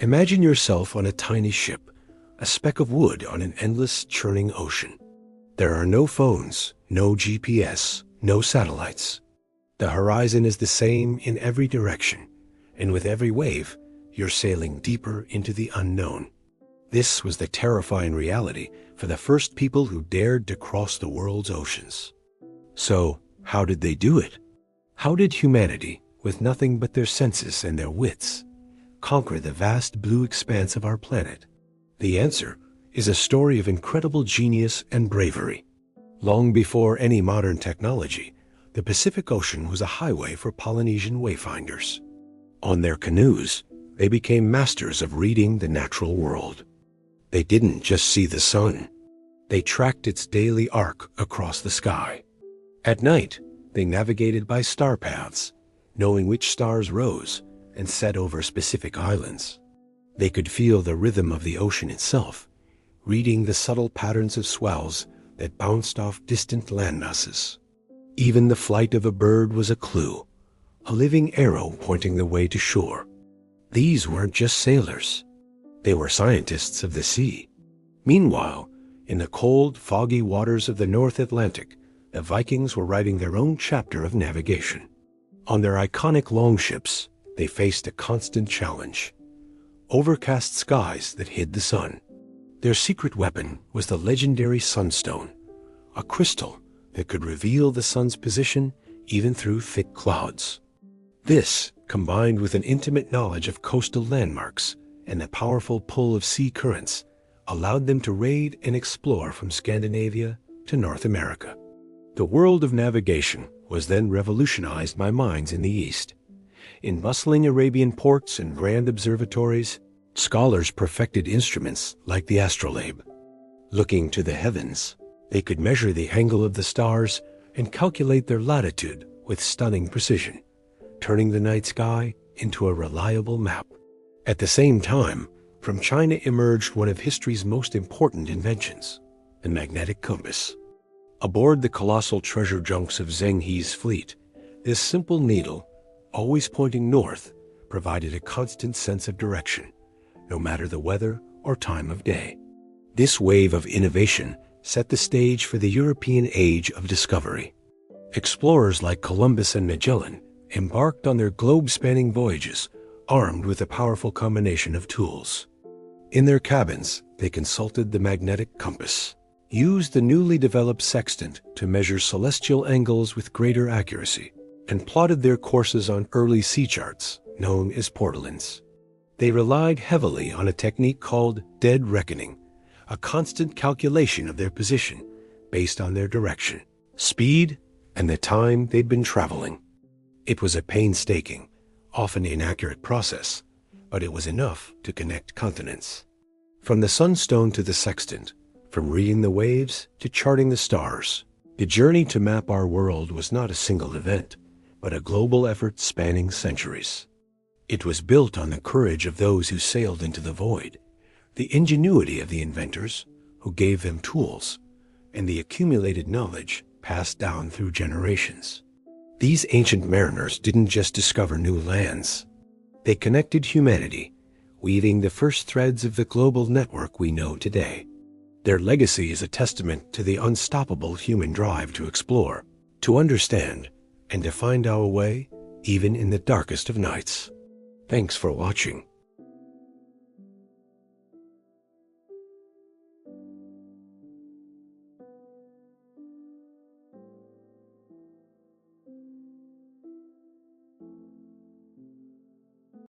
Imagine yourself on a tiny ship, a speck of wood on an endless churning ocean. There are no phones, no GPS, no satellites. The horizon is the same in every direction, and with every wave, you're sailing deeper into the unknown. This was the terrifying reality for the first people who dared to cross the world's oceans. So, how did they do it? How did humanity, with nothing but their senses and their wits, conquer the vast blue expanse of our planet? The answer is a story of incredible genius and bravery. Long before any modern technology, the Pacific Ocean was a highway for Polynesian wayfinders. On their canoes, they became masters of reading the natural world. They didn't just see the sun. They tracked its daily arc across the sky. At night, they navigated by star paths, knowing which stars rose and set over specific islands. They could feel the rhythm of the ocean itself, reading the subtle patterns of swells that bounced off distant landmasses. Even the flight of a bird was a clue, a living arrow pointing the way to shore. These weren't just sailors. They were scientists of the sea. Meanwhile, in the cold, foggy waters of the North Atlantic, the Vikings were writing their own chapter of navigation. On their iconic longships, they faced a constant challenge: overcast skies that hid the sun. Their secret weapon was the legendary sunstone, a crystal that could reveal the sun's position even through thick clouds. This, combined with an intimate knowledge of coastal landmarks and the powerful pull of sea currents, allowed them to raid and explore from Scandinavia to North America. The world of navigation was then revolutionized by minds in the East. In bustling Arabian ports and grand observatories, scholars perfected instruments like the astrolabe. Looking to the heavens, they could measure the angle of the stars and calculate their latitude with stunning precision, turning the night sky into a reliable map. At the same time, from China emerged one of history's most important inventions, the magnetic compass. Aboard the colossal treasure junks of Zheng He's fleet, this simple needle, always pointing north, provided a constant sense of direction, no matter the weather or time of day. This wave of innovation set the stage for the European age of discovery. Explorers like Columbus and Magellan embarked on their globe-spanning voyages, armed with a powerful combination of tools. In their cabins, they consulted the magnetic compass, used the newly developed sextant to measure celestial angles with greater accuracy, and plotted their courses on early sea charts, known as portolans. They relied heavily on a technique called dead reckoning, a constant calculation of their position based on their direction, speed, and the time they'd been traveling. It was a painstaking, often inaccurate process, but it was enough to connect continents. From the sunstone to the sextant, from reading the waves to charting the stars, the journey to map our world was not a single event, but a global effort spanning centuries. It was built on the courage of those who sailed into the void, the ingenuity of the inventors who gave them tools, and the accumulated knowledge passed down through generations. These ancient mariners didn't just discover new lands. They connected humanity, weaving the first threads of the global network we know today. Their legacy is a testament to the unstoppable human drive to explore, to understand, and to find our way even in the darkest of nights. Thanks for watching.